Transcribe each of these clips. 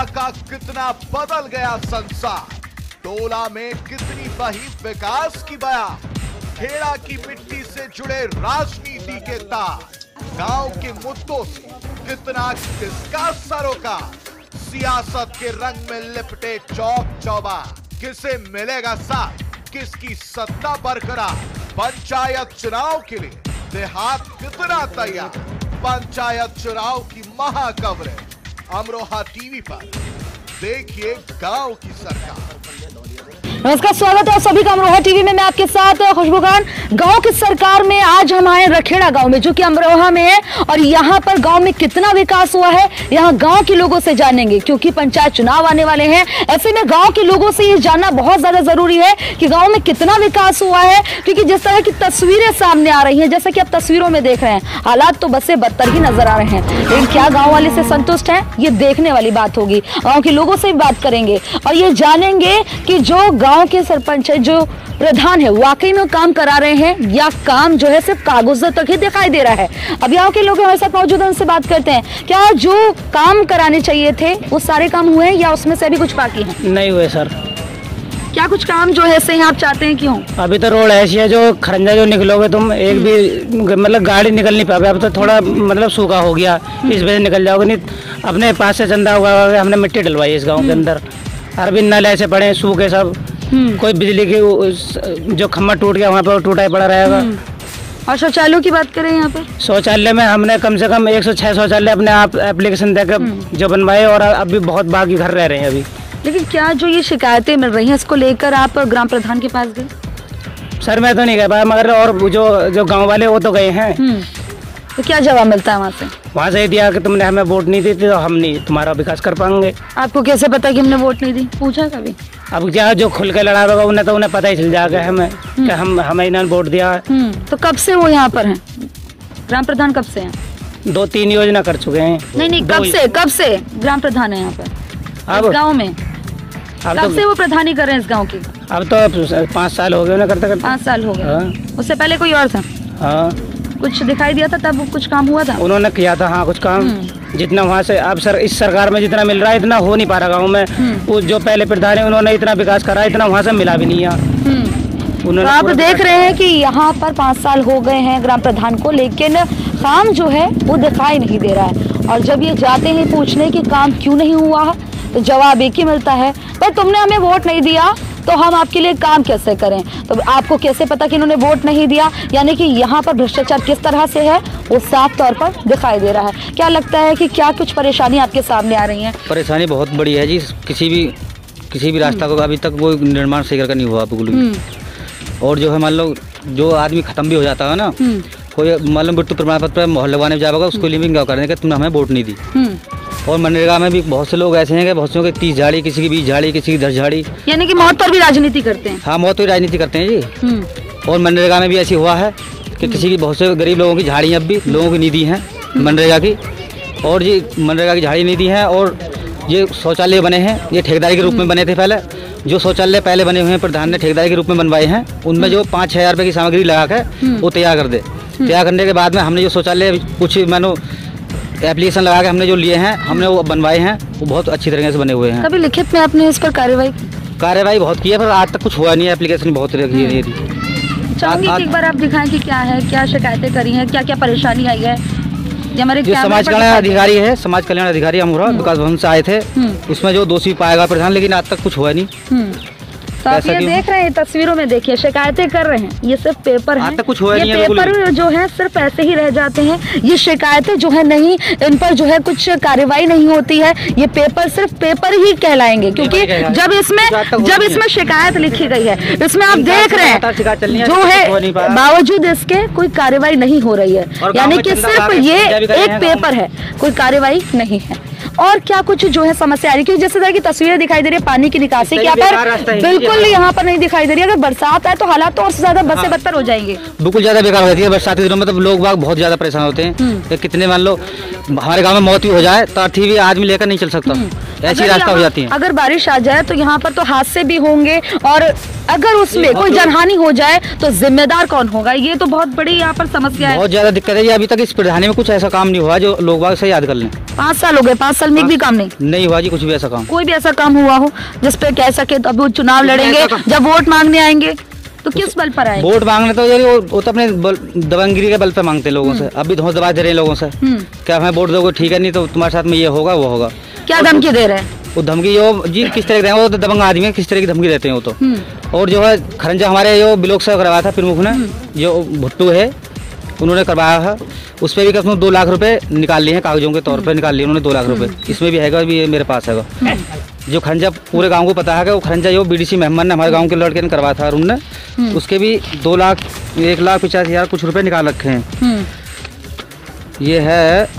टोला का कितना बदल गया संसार, टोला में कितनी बही विकास की बयान, खेड़ा की मिट्टी से जुड़े राजनीति के तार, गांव के मुद्दों से कितना किसका सरोकार, सियासत के रंग में लिपटे चौक चौबार, किसे मिलेगा साथ, किसकी सत्ता बरकरार, पंचायत चुनाव के लिए देहात कितना तैयार, पंचायत चुनाव की महा कवरेज अमरोहा टीवी पर देखिए गांव की सरकार। नमस्कार, स्वागत है सभी का अमरोहा टीवी में। मैं आपके साथ खुशबू खान। गांव की सरकार में आज हम आए रखेड़ा गांव में, जो कि अमरोहा में है, और यहाँ पर गांव में कितना विकास हुआ है यहाँ गांव के लोगों से जानेंगे, क्योंकि पंचायत चुनाव आने वाले हैं। ऐसे में गांव के लोगों से ये जानना बहुत ज्यादा जरूरी है कि गाँव में कितना विकास हुआ है, क्योंकि जिस तरह की तस्वीरें सामने आ रही है, जैसे कि आप तस्वीरों में देख रहे हैं, हालात तो बस से बदतर ही नजर आ रहे हैं। लेकिन क्या गाँव वाले से संतुष्ट है, ये देखने वाली बात होगी। गाँव के लोगों से भी बात करेंगे और ये जानेंगे कि जो गाँव के सरपंच है, जो प्रधान है, वाकई में काम करा रहे हैं या काम जो है सिर्फ कागजों तक ही दिखाई दे रहा है। अब यहाँ के लोग हमारे साथ मौजूद हैं, उनसे बात करते हैं। क्या जो काम कराने चाहिए थे वो सारे काम हुए हैं या उसमें से अभी कुछ बाकी है? नहीं हुए सर। क्या कुछ काम जो है से आप चाहते हैं क्यों? अभी तो रोड ऐसी है, जो खरंजा जो निकलोगे तुम, एक भी मतलब गाड़ी निकल नहीं पाओगे। अब तो थोड़ा मतलब सूखा हो गया, इस वजह से निकल जाओगे। नहीं अपने पास से चंदा हुआ, हमने मिट्टी डलवाई इस गाँव के अंदर। अरबी नल ऐसे पड़े सूखे सब, कोई बिजली की जो खम्भा टूट गया वहाँ पर टूटा ही पड़ा रहेगा। और शौचालयों की बात करें, यहाँ पे शौचालय में हमने कम से कम 106 शौचालय अपने आप एप्लीकेशन देकर जो बनवाए, और अभी बहुत बाकी घर रह रहे हैं अभी। लेकिन क्या जो ये शिकायतें मिल रही हैं, इसको लेकर आप ग्राम प्रधान के पास गए? सर मैं तो नहीं गया पाया, मगर और जो गाँव वाले वो तो गए हैं। तो क्या जवाब मिलता है वहाँ से? वहाँ से दिया कि तुमने हमें वोट नहीं दी थी तो हम नहीं तुम्हारा विकास कर पाएंगे। आपको कैसे पता कि हमने वोट नहीं दी? पूछा कभी? अब क्या जो खुल के लड़ा होगा उन्हें पता ही चल जाएगा हमें कि हमें इन्होंने वोट दिया है। तो कब से वो यहाँ पर हैं? ग्राम प्रधान कब से हैं? 2-3 योजना कर चुके हैं। नहीं, कब से ग्राम प्रधान है यहाँ पर अब गाँव में? कब से वो प्रधानी कर रहे हैं इस गाँव की? अब तो 5 साल हो गए उन्हें करते। 5 साल हो गए। उससे पहले कोई और था? हाँ, कुछ दिखाई दिया था तब, कुछ काम हुआ था? उन्होंने किया था हाँ कुछ काम। जितना वहाँ से अब इस सरकार में जितना मिल रहा है इतना हो नहीं पा रहा गाँव में। वो जो पहले प्रधान है उन्होंने इतना विकास करा, इतना वहाँ से मिला भी नहीं है। तो आप देख रहे हैं कि यहाँ पर 5 साल हो गए हैं ग्राम प्रधान को, लेकिन काम जो है वो दिखाई नहीं दे रहा है। और जब ये जाते हैं पूछने कि काम क्यों नहीं हुआ, तो जवाब एक ही मिलता है, भाई तुमने हमें वोट नहीं दिया तो हम आपके लिए काम कैसे करें। तो आपको कैसे पता कि इन्होंने वोट नहीं दिया? यानी कि यहाँ पर भ्रष्टाचार किस तरह से है वो साफ तौर पर दिखाई दे रहा है। क्या लगता है कि क्या कुछ परेशानी आपके सामने आ रही है? परेशानी बहुत बड़ी है जी। किसी भी रास्ता को अभी तक वो निर्माण सही करके नहीं हुआ बिल्कुल भी। और जो है मान लो जो आदमी खत्म भी हो जाता है ना, कोई मान लो मृत्यु प्रमाण पत्र मोहल्ले लगवाने जाएगा, उसको लिए भी क्या करने का तुमने हमें वोट नहीं दी। और मनरेगा में भी बहुत से लोग ऐसे हैं कि बहुत से 30 झाड़ी, किसी की 20 झाड़ी, किसी की 10 झाड़ी। यानी कि मौत पर भी राजनीति करते हैं? हाँ, मौत पर राजनीति करते हैं जी। और मनरेगा में भी ऐसी हुआ है कि किसी की बहुत से गरीब लोगों की झाड़ी अब भी लोगों की नहीं दी हैं मनरेगा की। और जी मनरेगा की झाड़ी नहीं दी है। और ये शौचालय बने हैं, ये ठेकेदारी के रूप में बने थे पहले। जो शौचालय पहले बने हुए हैं प्रधान ने ठेकेदारी के रूप में बनवाए हैं, उनमें जो 5-6 रुपये की सामग्री लगा कर वो तैयार कर दे। तैयार करने के बाद में हमने जो शौचालय कुछ मानो एप्लीकेशन लगा के हमने जो लिए हैं, हमने वो बनवाए हैं, वो बहुत अच्छी तरीके से बने हुए हैं। कभी लिखित में आपने इस पर कार्रवाई बहुत की है, पर आज तक कुछ हुआ नहीं है। एप्लीकेशन बहुत की है। चाहूंगी कि एक बार आप दिखाएं कि क्या है, क्या शिकायतें करी हैं, क्या क्या परेशानी आई है। हमारे जो समाज कल्याण अधिकारी है, समाज कल्याण अधिकारी अमरोहा विकास भवन से आए थे, उसमें जो दोषी पाएगा प्रधान, लेकिन आज तक कुछ हुआ नहीं। तो आप ये देख रहे हैं तस्वीरों में, देखिए शिकायतें कर रहे हैं, ये सिर्फ पेपर है। कुछ हुआ ये पेपर जो है सिर्फ ऐसे ही रह जाते हैं। ये शिकायतें जो है नहीं, इन पर जो है कुछ कार्रवाई नहीं होती है। ये पेपर सिर्फ पेपर ही कहलाएंगे, क्योंकि जब इसमें शिकायत लिखी गई है, इसमें आप देख रहे हैं जो है बावजूद इसके कोई कार्रवाई नहीं हो रही है। यानी कि सिर्फ ये एक पेपर है, कोई कार्रवाई नहीं है। और क्या कुछ जो है समस्या आ रही है, क्योंकि जिस तरह की तस्वीरें दिखाई दे रही है पानी की निकासी की, यहाँ पर बिल्कुल यहाँ पर नहीं दिखाई दे रही है। अगर बरसात है तो हालात तो और ज्यादा बद से बदतर हो जाएंगे। बिल्कुल ज्यादा बेकार हो जाती है बरसाती दिनों में, तो लोग बाग बहुत ज्यादा परेशान होते हैं। कितने मान लो हमारे गाँव में मौत भी हो जाए तो अर्थी भी आदमी लेकर नहीं चल सकता। ऐसी रास्ता हो जाती है। अगर बारिश आ जाए तो यहाँ पर तो हादसे भी होंगे, और अगर उसमें कोई जनहानि हो जाए तो जिम्मेदार कौन होगा? ये तो बहुत बड़ी यहाँ पर समस्या है। बहुत ज्यादा दिक्कत है। ये अभी तक इस प्रधानी में कुछ ऐसा काम नहीं हुआ जो लोग बाग से याद कर लें। 5 साल हो गए, 5 साल में एक भी काम नहीं हुआ जी, कुछ भी ऐसा काम। कोई भी ऐसा काम हुआ हो जिस पे कह सके तो अब वो चुनाव लड़ेंगे, जब वोट मांगने आएंगे तो किस बल पर आएंगे? वोट मांगने तो यार वो तो अपने दबंगगिरी के बल पे मांगते हैं लोगों से। अभी धौंस दबा दे रहे हैं लोगों से, क्या हमें वोट दोगे ठीक है, नहीं तो तुम्हारे साथ में ये होगा वो होगा। क्या धमकी दे रहे हैं? वो धमकी जो जी किस तरह की देंगे, वो तो दबंग आदमी है, किस तरह की धमकी देते हैं वो तो। और जो है खरंजा हमारे जो ब्लॉक से करवाया था प्रमुख ने, जो भुट्टू है उन्होंने करवाया है, उस पर भी कसम 2 लाख रुपए निकाल लिए हैं, कागजों के तौर पर निकाल लिए उन्होंने 2 लाख रुपए। इसमें भी हैगा, भी मेरे पास हैगा। जो खरंजा पूरे गांव को पता है कि वो खरंजा जो बीडीसी मेहमान ने हमारे गांव के लड़के ने करवाया था अरुण ने, उसके भी 2 लाख 1,50,000 कुछ रुपए निकाल रखे हैं। ये है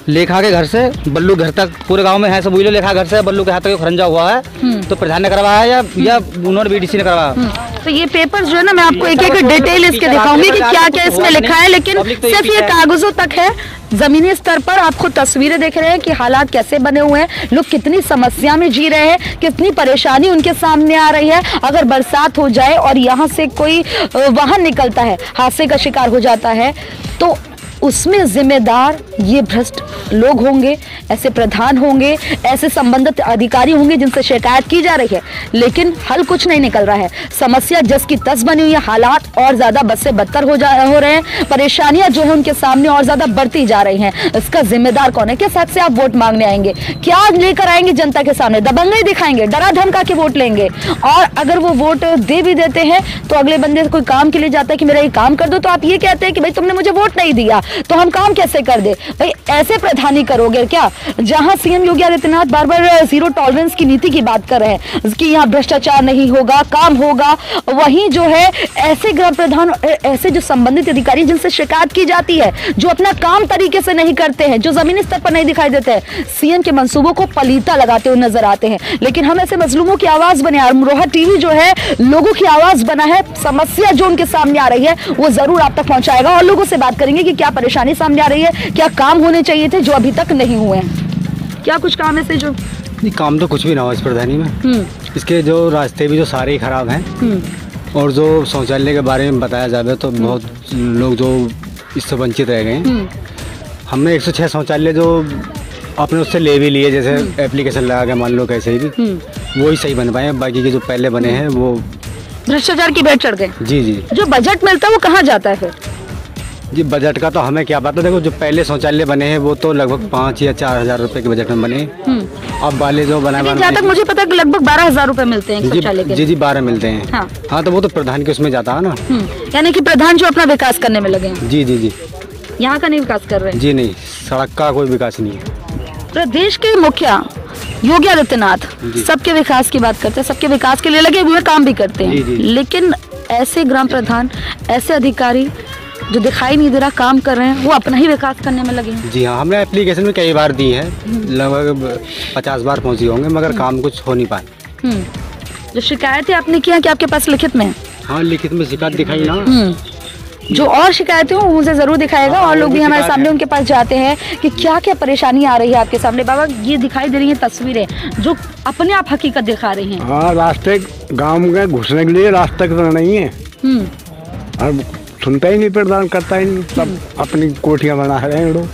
लेखा के घर से बल्लू घर तक, पूरे गांव में है सब। लेखा घर से बल्लू के हाथ तक खरंजा हुआ है, तो प्रधान ने करवाया या उन्होंने बीडीसी ने करवाया। तो ये पेपर जो है ना, मैं आपको एक एक डिटेल इसके दिखाऊंगी कि क्या क्या इसमें लिखा है, लेकिन सिर्फ ये कागजों तक है। जमीनी स्तर पर आप खुद तस्वीरें देख रहे हैं कि हालात कैसे बने हुए हैं, लोग कितनी समस्या में जी रहे हैं, कितनी परेशानी उनके सामने आ रही है। अगर बरसात हो जाए और यहाँ से कोई वाहन निकलता है, हादसे का शिकार हो जाता है, तो उसमें जिम्मेदार ये भ्रष्ट लोग होंगे, ऐसे प्रधान होंगे, ऐसे संबंधित अधिकारी होंगे जिनसे शिकायत की जा रही है, लेकिन हल कुछ नहीं निकल रहा है। समस्या जस की तस बनी हुई है, हालात और ज्यादा बद से बदतर हो रहे हैं, परेशानियां जो है उनके सामने और ज्यादा बढ़ती जा रही हैं। इसका जिम्मेदार कौन है? किस हद से आप वोट मांगने आएंगे? क्या लेकर आएंगे जनता के सामने? दबंगई दिखाएंगे, डरा धमका के वोट लेंगे, और अगर वो वोट दे भी देते हैं तो अगले बंदे कोई काम के लिए जाता है कि मेरा ये काम कर दो, तो आप ये कहते हैं कि भाई तुमने मुझे वोट नहीं दिया तो हम काम कैसे कर दे? भाई ऐसे प्रधानी करोगे क्या? जहां सीएम योगी आदित्यनाथ बार बार 0 टॉलरेंस की नीति की बात कर रहे हैं कि यहाँ भ्रष्टाचार नहीं होगा, काम होगा, वहीं जो है ऐसे ग्राम प्रधान, ऐसे जो संबंधित अधिकारी जिनसे शिकायत की जाती है, जो अपना काम तरीके से नहीं करते हैं, जो जमीनी स्तर पर नहीं दिखाई देते हैं, सीएम के मंसूबों को पलीता लगाते हुए नजर आते हैं। लेकिन हम ऐसे मजलूमों की आवाज बने, अमरोहा टीवी जो है लोगों की आवाज बना है। समस्या जो उनके सामने आ रही है वो जरूर आप तक पहुंचाएगा, और लोगों से बात करेंगे कि क्या परेशानी सामने आ रही है, क्या काम होने चाहिए थे जो अभी तक नहीं हुए हैं। क्या कुछ काम ऐसे जो नहीं, काम तो कुछ भी ना हो इस प्रधानी में। इसके जो रास्ते भी जो सारे ही खराब हैं, और जो शौचालय के बारे में बताया जाए तो बहुत लोग जो इससे वंचित रह गए हैं। हमने 106 शौचालय जो अपने उससे ले भी लिए, जैसे एप्लीकेशन लगा के मान लो कैसे भी, वो ही सही बन पाए। बाकी के जो पहले बने हैं वो भ्रष्टाचार की भेंट चढ़ गए। जी जी। जो बजट मिलता है वो कहाँ जाता है फिर? जी बजट का तो हमें क्या पता। देखो जो पहले शौचालय बने हैं वो तो लगभग 5 या 4 हजार रुपए के बजट में बने। अब वाले जो बनाए, जहाँ तक मुझे पता है लगभग 12,000 रुपए मिलते हैं शौचालय के। जी 12 मिलते हैं। हाँ तो वो तो प्रधान के उसमें जाता है ना। यानी कि प्रधान जो अपना विकास करने में लगे हैं। जी जी जी। यहाँ का नहीं विकास कर रहे हैं? जी नहीं, सड़क का कोई विकास नहीं है। प्रदेश के मुखिया योगी आदित्यनाथ सबके विकास की बात करते हैं, सबके विकास के लिए लगे हुए काम भी करते हैं, लेकिन ऐसे ग्राम प्रधान, ऐसे अधिकारी जो दिखाई नहीं दे रहा काम कर रहे हैं, वो अपना ही विकास करने में लगे हैं। जी हाँ, हमने एप्लीकेशन में कई बार दी है, लगभग 50 बार पहुंची होंगे, मगर काम कुछ हो नहीं पाए। जो शिकायतें आपने की हैं, कि आपके पास लिखित में? हाँ लिखित में शिकायत दिखाई ना। जो और शिकायतें हो मुझे जरूर दिखाएगा, और लोग भी हमारे सामने उनके पास जाते हैं कि क्या क्या परेशानी आ रही है आपके सामने। बाबा ये दिखाई दे रही है तस्वीरें जो अपने आप हकीकत दिखा रही हैं। हाँ, रास्ते गांव में घुसने के लिए रास्ता तो नहीं है, और सुनता ही नहीं, प्रदान करता ही नहीं, सब अपनी कोठियां बना रहे हैं लोग।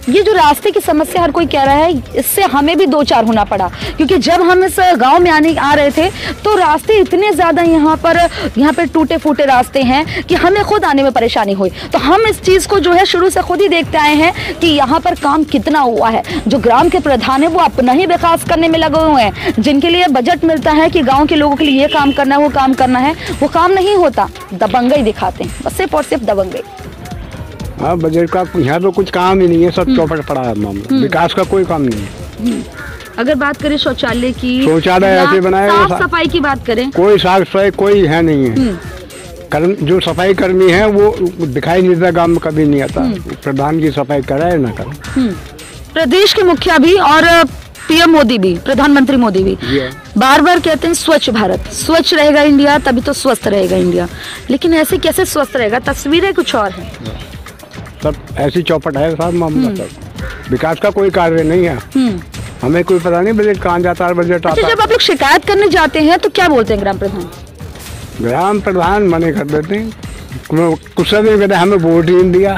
ये जो रास्ते की समस्या हर कोई कह रहा है, इससे हमें भी 2-4 होना पड़ा, क्योंकि जब हम इस गांव में आ रहे थे तो रास्ते इतने ज्यादा यहाँ पर टूटे फूटे रास्ते हैं कि हमें खुद आने में परेशानी हुई। तो हम इस चीज को जो है शुरू से खुद ही देखते आए हैं कि यहाँ पर काम कितना हुआ है। जो ग्राम के प्रधान है वो अपना ही विकास करने में लगे हुए हैं, जिनके लिए बजट मिलता है कि गाँव के लोगों के लिए ये काम करना है, वो काम करना है, वो काम नहीं होता, दबंगई दिखाते हैं, बस सिर्फ और सिर्फ दबंगई। हाँ, बजट का यहाँ पे कुछ काम ही नहीं है, सब चौपट पड़ा है मामला, विकास का कोई काम नहीं है। अगर बात करें शौचालय की, शौचालय ऐसे बनाए, साफ सफाई की बात करें, कोई साफ सफाई कोई है नहीं है। जो सफाई कर्मी है वो दिखाई नहीं देता, गांव में कभी नहीं आता। प्रधान की सफाई कराए ना करे। प्रदेश के मुखिया भी और पीएम मोदी भी, प्रधानमंत्री मोदी भी बार बार कहते हैं स्वच्छ भारत, स्वच्छ रहेगा इंडिया तभी तो स्वस्थ रहेगा इंडिया, लेकिन ऐसे कैसे स्वस्थ रहेगा? तस्वीरें कुछ और है, सब ऐसी चौपट है साहब मामला। सब विकास का कोई कार्य नहीं है। हमें कोई पता नहीं बजट कहाँ जाता है, बजट अच्छा, आता जब आप लोग शिकायत करने जाते हैं तो क्या बोलते हैं ग्राम प्रधान? ग्राम प्रधान मने कर देते हैं, कुछ नहीं कहते हमें वोट ही नहीं दिया।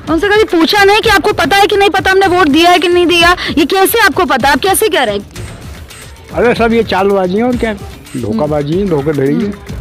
उनसे कभी पूछा नहीं कि आपको पता है कि नहीं पता हमने वोट दिया है कि नहीं दिया? ये कैसे आपको पता, आप कैसे कह रहे हैं? अरे सब ये चालबाजी है और क्या, धोखाबाजी है, धोखाधड़ी है।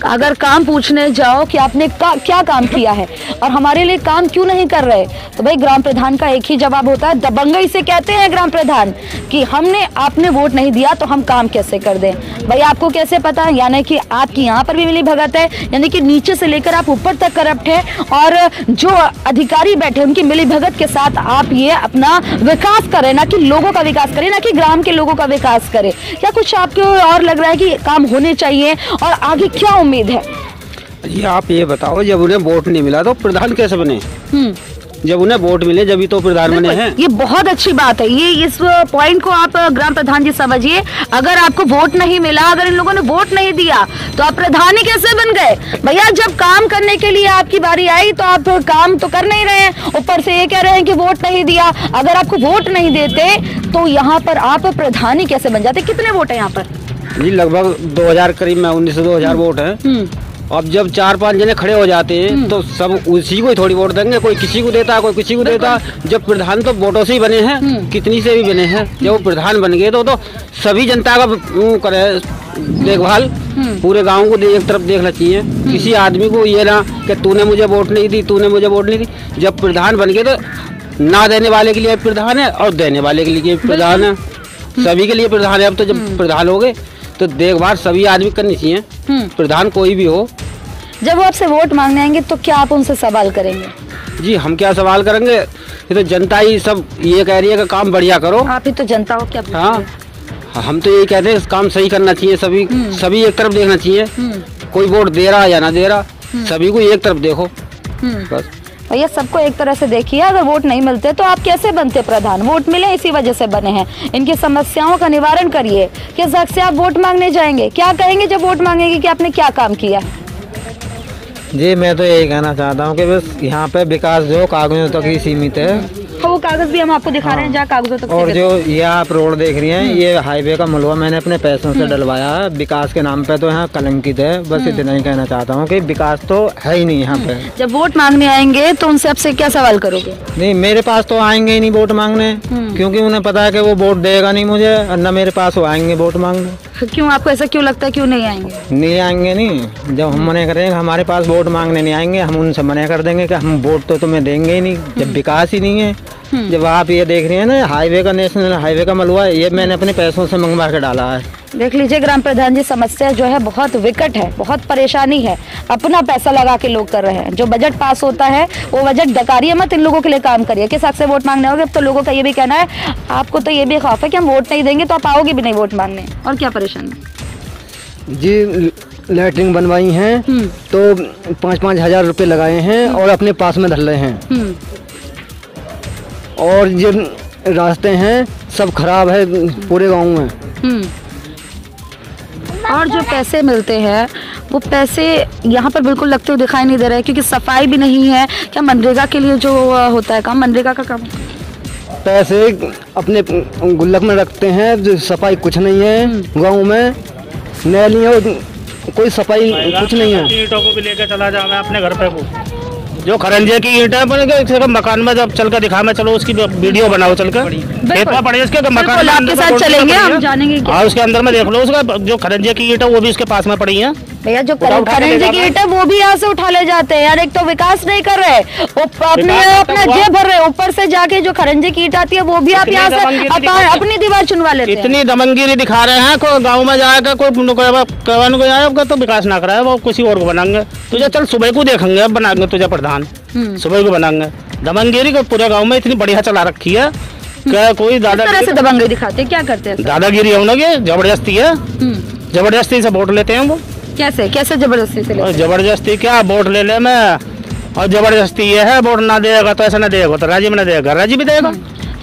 अगर काम पूछने जाओ कि आपने क्या काम किया है और हमारे लिए काम क्यों नहीं कर रहे, तो भाई ग्राम प्रधान का एक ही जवाब होता है, दबंगई से कहते हैं ग्राम प्रधान कि आपने वोट नहीं दिया तो हम काम कैसे कर दें। भाई आपको कैसे पता, यानी कि आपकी यहाँ पर भी मिली भगत है, यानी कि नीचे से लेकर आप ऊपर तक करप्ट है, और जो अधिकारी बैठे उनकी मिली भगत के साथ आप ये अपना विकास करें, ना कि लोगों का विकास करें, ना कि ग्राम के लोगों का विकास करें। क्या कुछ आपको और लग रहा है कि काम होने चाहिए और आगे क्या उम्मीद है? ये आप ये बताओ, जब उन्हें वोट नहीं मिला तो प्रधान कैसे बने? जब उन्हें वोट मिले जब ही तो प्रधान बने हैं। ये बहुत अच्छी बात है, ये इस पॉइंट को आप ग्राम प्रधान जी समझिए। अगर आपको वोट नहीं मिला, अगर इन लोगों ने वोट नहीं दिया तो आप प्रधान ही कैसे बन गए? भैया जब काम करने के लिए आपकी बारी आई तो आप काम तो कर नहीं रहे हैं, ऊपर से ये कह रहे हैं कि वोट नहीं दिया। अगर आपको वोट नहीं देते तो यहाँ पर आप प्रधान ही कैसे बन जाते? कितने वोट है यहाँ पर? जी लगभग 2000 करीब में 1900-2000 वोट है। अब जब 4-5 जने खड़े हो जाते हैं तो सब उसी को ही थोड़ी वोट देंगे, कोई किसी को देता, कोई किसी को देता। जब प्रधान तो वोटों से ही बने हैं, कितनी से भी बने हैं, जब वो प्रधान बन गए तो सभी जनता का करे देखभाल, पूरे गांव को एक तरफ देखना चाहिए। किसी आदमी को ये ना कि तूने मुझे वोट नहीं दी, तूने मुझे वोट नहीं दी। जब प्रधान बन गए तो ना देने वाले के लिए प्रधान है और देने वाले के लिए प्रधान है, सभी के लिए प्रधान है। अब तो जब प्रधान हो गए तो देखभाल सभी आदमी करनी चाहिए, प्रधान कोई भी हो। जब वो आपसे वोट मांगने आएंगे तो क्या आप उनसे सवाल करेंगे? जी हम क्या सवाल करेंगे, ये तो जनता ही सब ये कह रही है कि काम बढ़िया करो। आप ही तो जनता हो, क्या? हाँ, हम तो यही कहते हैं काम सही करना चाहिए, सभी एक तरफ देखना चाहिए। कोई वोट दे रहा या ना दे रहा, सभी को एक तरफ देखो बस। भैया सबको एक तरह से देखिए, अगर वोट नहीं मिलते तो आप कैसे बनते प्रधान? वोट मिले इसी वजह से बने हैं। इनकी समस्याओं का निवारण करिए। किस हक से आप वोट मांगने जाएंगे? क्या कहेंगे जब वोट मांगेंगे कि आपने क्या काम किया? जी मैं तो यही कहना चाहता हूँ कि बस यहाँ पे विकास जो कागजों तक ही सीमित है। वो कागज भी हम आपको दिखा रहे हैं जहाँ कागजों तक। और जो ये आप रोड देख रही हैं, ये हाईवे का मलबा मैंने अपने पैसों से डलवाया है। विकास के नाम पे तो यहाँ कलंकित है। बस इतना ही कहना चाहता हूँ कि विकास तो है ही नहीं यहाँ पे। जब वोट मांगने आएंगे तो उनसे आपसे क्या सवाल करोगे? नहीं, मेरे पास तो आएंगे ही नहीं वोट मांगने, क्योंकि उन्हें पता है कि वो वोट देगा नहीं मुझे, और न मेरे पास वो आएंगे वोट मांगने। क्यों, आपको ऐसा क्यों लगता है, क्यों नहीं आएंगे? नहीं आएंगे नहीं। जब हम मना करेंगे हमारे पास वोट मांगने नहीं आएंगे, हम उनसे मना कर देंगे कि हम वोट तो तुम्हें देंगे ही नहीं, जब विकास ही नहीं है। जब आप ये देख रही हैं ना, हाईवे का, नेशनल हाईवे का मलबा, ये मैंने अपने पैसों से मंगवा के डाला है। देख लीजिए ग्राम प्रधान जी, समस्या जो है बहुत विकट है, बहुत परेशानी है। अपना पैसा लगा के लोग कर रहे हैं। जो बजट पास होता है वो बजट डकारिए मत, इन लोगों के लिए काम करिए। किस हक से वोट मांगने आओगे? अब तो लोगों का ये भी कहना है, आपको तो ये भी खौफ है कि हम वोट नहीं देंगे तो आप आओगे भी नहीं वोट मांगने। और क्या परेशानी? जी लैट्रिन बनवाई हैं तो 5-5 हजार रुपये लगाए हैं और अपने पास में धर रहे हैं। और ये रास्ते हैं सब खराब है पूरे गांव में। और जो पैसे मिलते हैं वो पैसे यहाँ पर बिल्कुल लगते हुए दिखाई नहीं दे रहे हैं, क्योंकि सफाई भी नहीं है। क्या मनरेगा के लिए जो होता है काम, मनरेगा का काम, पैसे अपने गुल्लक में रखते हैं, सफाई कुछ नहीं है गांव में। नैलियाँ कोई सफाई कुछ नहीं है। ईंटों को भी लेकर चला जा मैं अपने घर पे को, जो खरंजे की ईंट है मकान में जब चल कर दिखा मैं, चलो उसकी वीडियो बनाओ चलकर खेत में पड़े उसके मकान आपके साथ चलेंगे, हम जानेंगे। और उसके अंदर में देख लो, उसका जो खरंजे की ईंट है वो भी उसके पास में पड़ी है। भैया जो खरंजे की ईंट है वो भी यहाँ से उठा ले जाते हैं यार। एक तो विकास नहीं कर रहे, अपना जेब भर रहे, ऊपर से जाके जो खरंजे की ईंट आती है वो भी आप यहाँ से अपनी दीवार चुनवा लेते हैं। इतनी दमनगिरी दिखा रहे हैं, कोई गाँव में जाएगा कोई जाएगा तो विकास ना कराए, वो किसी और को बनाएंगे। तुझे चल सुबह को देखेंगे, अब बनाएंगे तुझे प्रधान, सुबह को बनाएंगे। दमनगिरी को पूरे गाँव में इतनी बढ़िया चला रखी है, क्या कोई दादागिरी से दबंगई दिखाते हैं? क्या करते हैं? दादागिरी है उनकी, जबरदस्ती है, जबरदस्ती से वोट लेते हैं वो। कैसे कैसे जबरदस्ती से लेते हैं? जबरदस्ती क्या, वोट ले ले मैं, और जबरदस्ती ये है वोट ना देगा तो ऐसा ना देगा तो राजी में ना देगा, राजी भी देगा।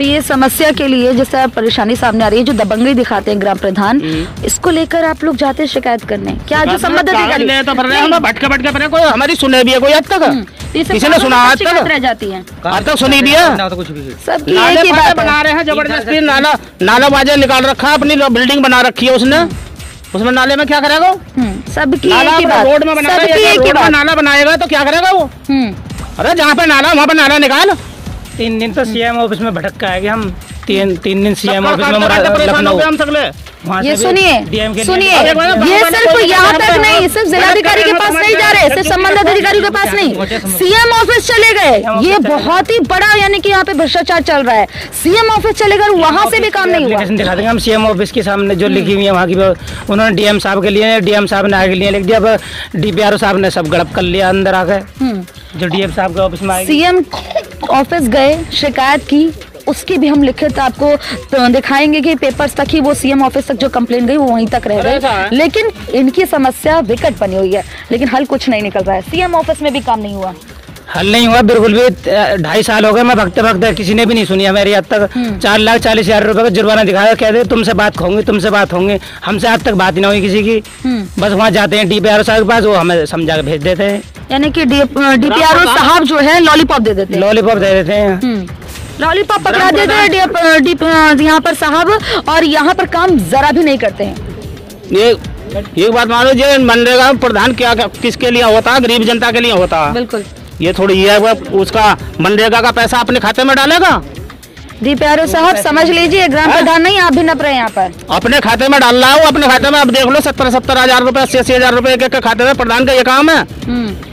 तो ये समस्या के लिए जिस तरह परेशानी सामने आ रही है, जो दबंगई दिखाते हैं ग्राम प्रधान, इसको लेकर आप लोग जाते हैं शिकायत करने, क्या जो संबंधित अधिकारी भटके कोई हमारी सुने भी है कोई अब तक किसी ने सुना आज तक रह जाती है, आज तक सुनी दिया सब एक ही बात बना रहे हैं जबरदस्ती। नाला बाजा निकाल रखा है, अपनी बिल्डिंग बना रखी है उसने, उसमें नाले में क्या करेगा? सबकी रोड में बना नाला बनाएगा तो क्या करेगा वो? अरे जहाँ पे नाला वहाँ पे नाला निकाल। 3 दिन तो सीएम ऑफिस में भटक आएंगे हम, 3 दिन सीएम ऑफिस में लखनऊ। ये सुनिए ये सिर्फ यहाँ तक नहीं, सिर्फ जिलाधिकारी के पास नहीं जा रहे, सिर्फ संबंधित अधिकारी के पास नहीं, सीएम ऑफिस चले गए। ये बहुत ही बड़ा यानी कि यहाँ पे भ्रष्टाचार चल रहा है। सीएम ऑफिस चले गए, वहाँ से भी काम नहीं हुआ। दिखा देंगे हम सीएम ऑफिस के सामने जो लिखी हुई है वहाँ की, उन्होंने डीएम साहब के लिए, डीएम साहब ने आगे लिए लिख दिया, डीपीआरओ साहब ने सब गड़प कर लिया अंदर आके, जो डीएम साहब के ऑफिस में आए। सीएम ऑफिस गए, शिकायत की, उसकी भी हम लिखित आपको दिखाएंगे कि पेपर्स तक ही वो सीएम ऑफिस तक जो कंप्लेंट गई वो वहीं तक रह गए, लेकिन इनकी समस्या विकट बनी हुई है, लेकिन हल कुछ नहीं निकल रहा है। सीएम ऑफिस में भी काम नहीं हुआ, हल नहीं हुआ बिल्कुल भी। 2.5 साल हो गए मैं भगते भगते, किसी ने भी नहीं सुनी हमारी आज तक। 4,40,000 रुपए का जुर्माना दिखाया, कहते तुमसे बात होंगी, तुमसे बात होंगी, हमसे आज तक बात ही ना हुई किसी की। बस वहाँ जाते हैं डीपीआरओ साहब के पास, वो हमें समझा के भेज देते हैं, यानी कि डीपीआरओ साहब जो है लॉलीपॉप दे देते हैं, लॉलीपॉप दे देते हैं, लॉलीपॉप पकड़ा देते हैं यहाँ पर साहब, और यहाँ पर काम जरा भी नहीं करते हैं। ये बात मानो, जो मनरेगा प्रधान क्या किसके लिए होता है? गरीब जनता के लिए होता है। बिल्कुल, ये थोड़ी ये है उसका मनरेगा का पैसा अपने खाते में डालेगा। डीपीआरओ साहब समझ लीजिए, ग्राम प्रधान नहीं, आप भी नप रहे हैं यहाँ पर। अपने खाते में डाल रहा हूँ, अपने खाते में अब देख लो 70,000 रुपए, 80,000 रुपए एक खाते में। प्रधान का ये काम है,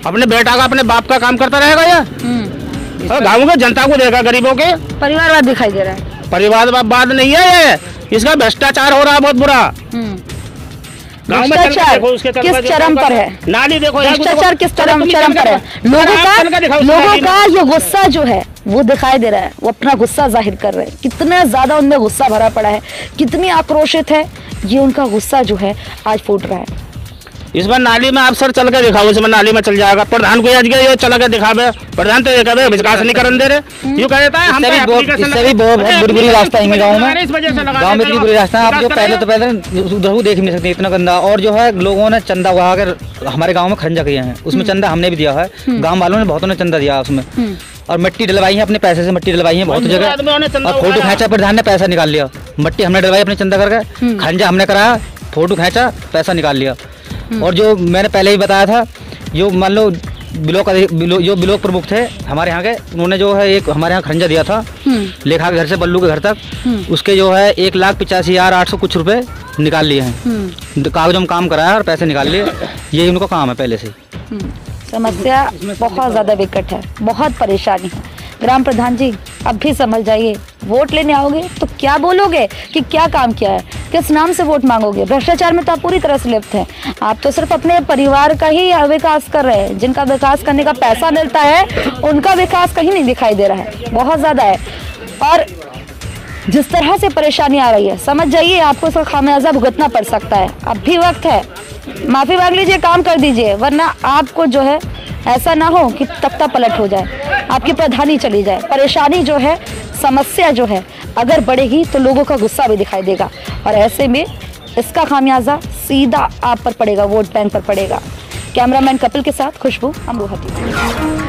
अपने बेटा का, अपने बाप का काम करता रहेगा ये। गाँव के जनता को देगा, गरीबों के परिवारवाद दिखाई दे रहा है। परिवारवाद नहीं है ये, इसका भ्रष्टाचार हो रहा है बहुत बुरा। भ्रष्टाचार किस चरम पर है? नाली देखो, भ्रष्टाचार किस चरम पर है? लोगों का ये गुस्सा जो है वो दिखाई दे रहा है, वो अपना गुस्सा जाहिर कर रहे हैं, कितना ज्यादा उनमें गुस्सा भरा पड़ा है, कितनी आक्रोशित है, ये उनका गुस्सा जो है आज फूट रहा है। इस बार नाली में आप सर चल के दिखाओ, इसमें नाली में चल जाएगा। प्रधान को आज ये चल के दिखावे, प्रधान तो ये कहे विकास नहीं करने दे रहे, यूँ कह देता है। इससे भी बहुत बुरी रास्ता है गाँव में, गाँव में इतनी बुरी रास्ता है। आप जो पहले तो पहले देख नहीं सकते, इतना गंदा। और जो है लोगों ने चंदा उगा कर हमारे गाँव में खंजा किए हैं, उसमें चंदा हमने भी दिया है, गाँव वालों ने बहुतों ने चंदा दिया उसमें, और मिट्टी डलवाई है, अपने पैसे से मिट्टी डलवाई है बहुत जगह, और फोटो खींचा, प्रधान ने पैसा निकाल लिया, मिट्टी हमने डलवाई अपने चंदा करके, खंजा हमने कराया, फोटो खींचा, पैसा निकाल लिया। और जो मैंने पहले ही बताया था, जो मान लो जो ब्लॉक प्रमुख थे हमारे यहाँ के, उन्होंने जो है एक हमारे यहाँ खंजा दिया था लेखा के घर से बल्लू के घर तक, उसके जो है 1,85,800 कुछ रुपए निकाल लिए हैं, कागजों में काम कराया और पैसे निकाल लिए। यही उनका काम है पहले से। समस्या बहुत ज्यादा विकट है, बहुत परेशानी है। ग्राम प्रधान जी अब भी समझ जाइए, वोट लेने आओगे तो क्या बोलोगे कि क्या काम किया है, किस नाम से वोट मांगोगे? भ्रष्टाचार में तो आप पूरी तरह से लिप्त हैं। आप तो सिर्फ अपने परिवार का ही विकास कर रहे हैं, जिनका विकास करने का पैसा मिलता है उनका विकास कहीं नहीं दिखाई दे रहा है, बहुत ज्यादा है। और जिस तरह से परेशानी आ रही है, समझ जाइए आपको इसका खामियाजा भुगतना पड़ सकता है। अब भी वक्त है, माफी मांग लीजिए, काम कर दीजिए, वरना आपको जो है ऐसा ना हो कि तख्ता पलट हो जाए, आपकी प्रधानी चली जाए। परेशानी जो है, समस्या जो है अगर बढ़ेगी तो लोगों का गुस्सा भी दिखाई देगा, और ऐसे में इसका खामियाजा सीधा आप पर पड़ेगा, वोट बैंक पर पड़ेगा। कैमरामैन कपिल के साथ खुशबू, अमरोहा टीवी।